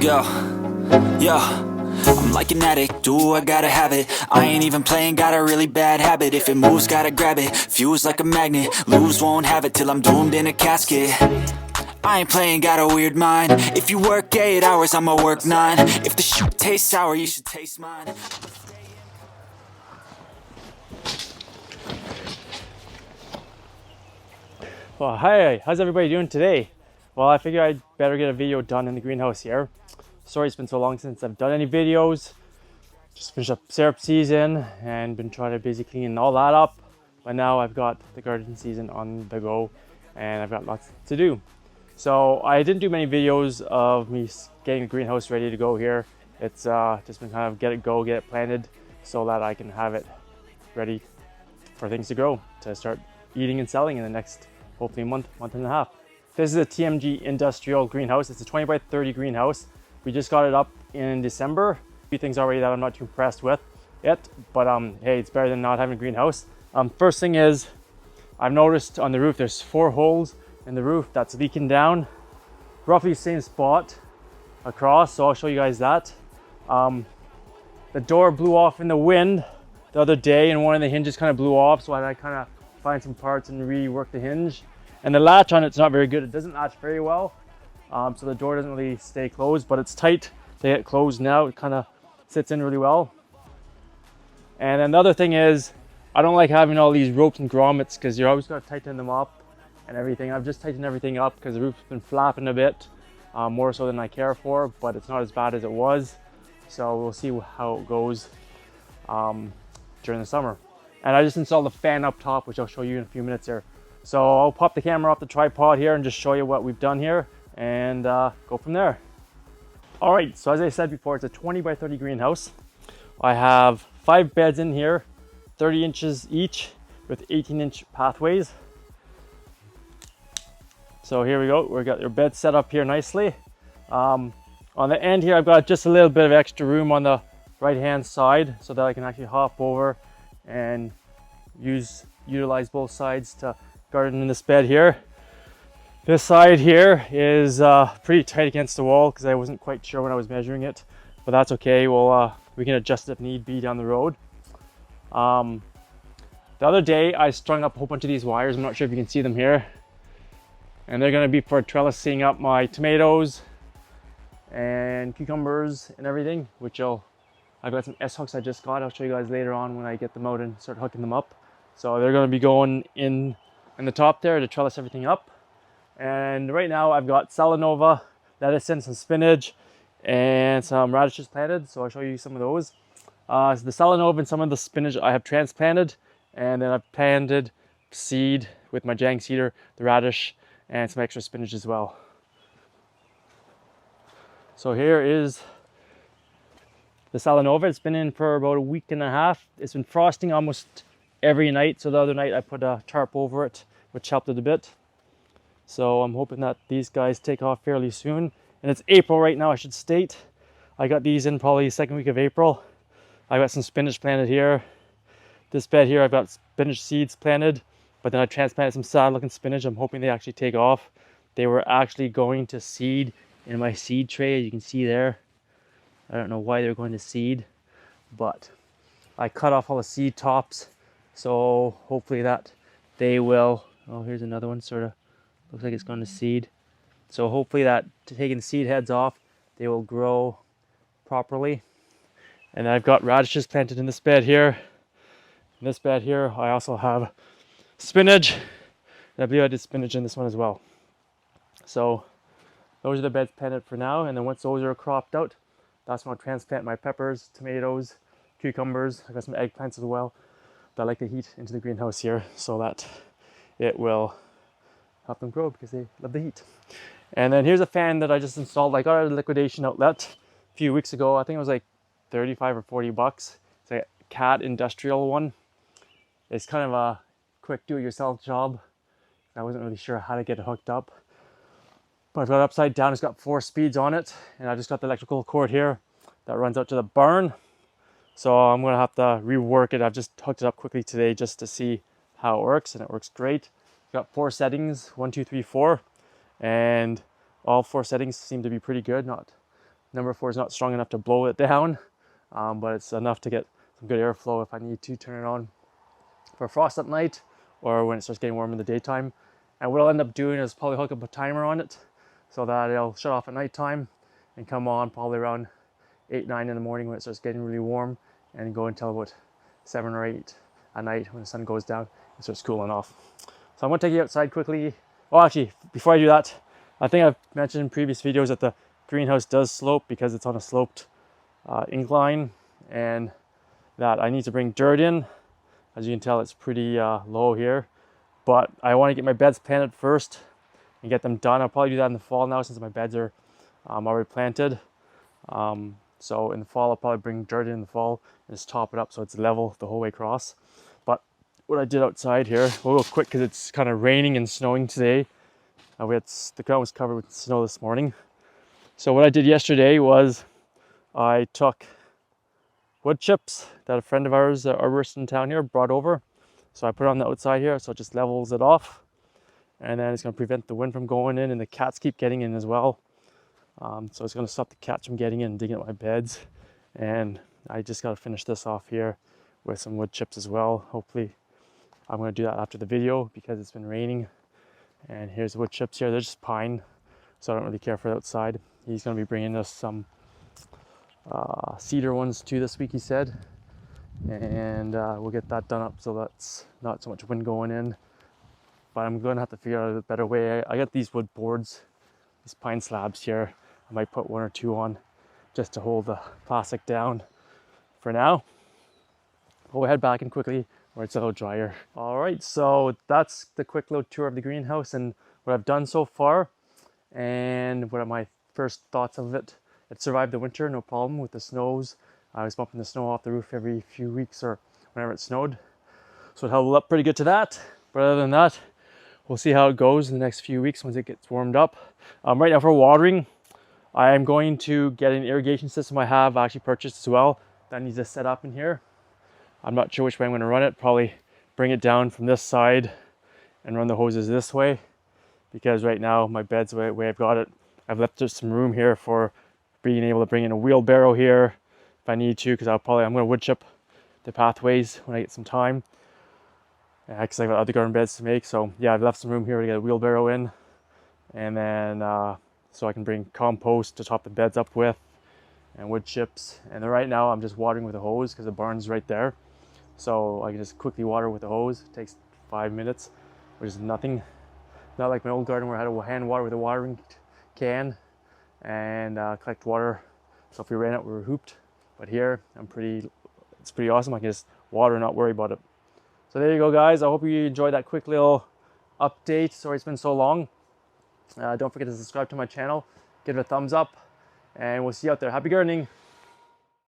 Let's go. Yo, I'm like an addict, do I gotta have it. I ain't even playing, got a really bad habit. If it moves, gotta grab it, fuse like a magnet. Lose, won't have it till I'm doomed in a casket. I ain't playing, got a weird mind. If you work 8 hours, I'ma work 9. If the shoot tastes sour, you should taste mine. Well, hi, how's everybody doing today? Well, I figured I'd better get a video done in the greenhouse here. Sorry it's been so long since I've done any videos. Just finished up syrup season and been trying to busy cleaning all that up. But now I've got the garden season on the go and I've got lots to do. So I didn't do many videos of me getting the greenhouse ready to go here. It's just been kind of get it planted so that I can have it ready for things to grow, to start eating and selling in the next hopefully month and a half. This is a TMG industrial greenhouse. It's a 20 by 30 greenhouse. We just got it up in December. A few things already that I'm not too impressed with it, but hey, it's better than not having a greenhouse. First thing is, I've noticed on the roof there's 4 holes in the roof that's leaking down, roughly the same spot across, so I'll show you guys that. The door blew off in the wind the other day and one of the hinges kind of blew off, so I kind of find some parts and rework the hinge. And the latch on it's not very good. It doesn't latch very well, so the door doesn't really stay closed, but it's tight to get closed now. It kind of sits in really well. And then the other thing is, I don't like having all these ropes and grommets because you're always got to tighten them up and everything. I've just tightened everything up because the roof's been flapping a bit, more so than I care for, but it's not as bad as it was. So we'll see how it goes during the summer. And I just installed a fan up top, which I'll show you in a few minutes here. So I'll pop the camera off the tripod here and just show you what we've done here and go from there. All right, so as I said before, it's a 20 by 30 greenhouse. I have 5 beds in here, 30 inches each with 18-inch pathways. So here we go, we've got your bed set up here nicely. On the end here, I've got just a little bit of extra room on the right-hand side so that I can actually hop over and utilize both sides to garden in this bed here. This side here is pretty tight against the wall because I wasn't quite sure when I was measuring it, but that's okay. Well, we can adjust it if need be down the road. The other day I strung up a whole bunch of these wires. I'm not sure if you can see them here, and they're going to be for trellising up my tomatoes and cucumbers and everything, which I've got some S-hooks I just got. I'll show you guys later on when I get them out and start hooking them up. So they're going to be going in the top there to trellis everything up. And right now I've got Salanova, lettuce and some spinach and some radishes planted. So I'll show you some of those. So the Salanova and some of the spinach I have transplanted, and then I've planted seed with my Jang seeder, the radish, and some extra spinach as well. So here is the Salanova. It's been in for about a week and a half. It's been frosting almost every night. So the other night I put a tarp over it, which helped it a bit. So I'm hoping that these guys take off fairly soon. And it's April right now, I should state. I got these in probably the second week of April. I got some spinach planted here. This bed here, I've got spinach seeds planted, but then I transplanted some sad looking spinach. I'm hoping they actually take off. They were actually going to seed in my seed tray, as you can see there. I don't know why they're going to seed, but I cut off all the seed tops. So hopefully that they will, oh, here's another one, sort of looks like it's going to seed. So hopefully that, taking the seed heads off, they will grow properly. And I've got radishes planted in this bed here. In this bed here, I also have spinach. And I believe I did spinach in this one as well. So those are the beds planted for now. And then once those are cropped out, that's when I'll transplant my peppers, tomatoes, cucumbers. I got some eggplants as well. I like the heat into the greenhouse here so that it will help them grow because they love the heat. And then here's a fan that I just installed. I got a liquidation outlet a few weeks ago. I think it was like 35 or 40 bucks. It's a Cat industrial one. It's kind of a quick do-it-yourself job. I wasn't really sure how to get it hooked up, but I've got it upside down. It's got 4 speeds on it, and I just got the electrical cord here that runs out to the barn. So I'm gonna have to rework it. I've just hooked it up quickly today just to see how it works, and it works great. Got 4 settings, 1, 2, 3, 4, and all 4 settings seem to be pretty good. Not Number 4 is not strong enough to blow it down, but it's enough to get some good airflow if I need to turn it on for frost at night or when it starts getting warm in the daytime. And what I'll end up doing is probably hook up a timer on it so that it'll shut off at nighttime and come on probably around 8, 9 in the morning when it starts getting really warm, and go until about 7 or 8 at night when the sun goes down and starts cooling off. So I'm going to take you outside quickly. Oh, actually, before I do that, I think I've mentioned in previous videos that the greenhouse does slope because it's on a sloped incline, and that I need to bring dirt in. As you can tell, it's pretty low here, but I want to get my beds planted first and get them done. I'll probably do that in the fall now since my beds are already planted. So in the fall, I'll probably bring dirt in the fall and just top it up so it's level the whole way across. But what I did outside here, we'll go quick because it's kind of raining and snowing today. The ground was covered with snow this morning. So what I did yesterday was I took wood chips that a friend of ours, arborist in town here, brought over. So I put it on the outside here so it just levels it off. And then it's going to prevent the wind from going in, and the cats keep getting in as well. So it's going to stop the cats from getting in and digging at my beds. And I just got to finish this off here with some wood chips as well. Hopefully I'm going to do that after the video because it's been raining. And here's the wood chips here. They're just pine, so I don't really care for the outside. He's going to be bringing us some cedar ones too this week, he said. And we'll get that done up so that's not so much wind going in. But I'm going to have to figure out a better way. I got these wood boards, these pine slabs here. I might put 1 or 2 on just to hold the plastic down for now. We'll head back in quickly where it's a little drier. All right, so that's the quick little tour of the greenhouse and what I've done so far and what are my first thoughts of it. It survived the winter, no problem with the snows. I was bumping the snow off the roof every few weeks or whenever it snowed. So it held up pretty good to that. But other than that, we'll see how it goes in the next few weeks once it gets warmed up. Right now for watering, I am going to get an irrigation system I have actually purchased as well. That needs to set up in here. I'm not sure which way I'm going to run it. Probably bring it down from this side and run the hoses this way. Because right now my bed's the way I've got it. I've left just some room here for being able to bring in a wheelbarrow here if I need to. Because I'm going to wood chip the pathways when I get some time. Because I've got other garden beds to make. So yeah, I've left some room here to get a wheelbarrow in. And then so I can bring compost to top the beds up with and wood chips. And then right now I'm just watering with a hose because the barn's right there. So I can just quickly water with the hose. It takes 5 minutes, which is nothing. Not like my old garden where I had to hand water with a watering can and collect water. So if we ran out, we were hooped. But here, it's pretty awesome. I can just water and not worry about it. So there you go, guys. I hope you enjoyed that quick little update. Sorry it's been so long. Don't forget to subscribe to my channel, give it a thumbs up, and we'll see you out there. Happy gardening.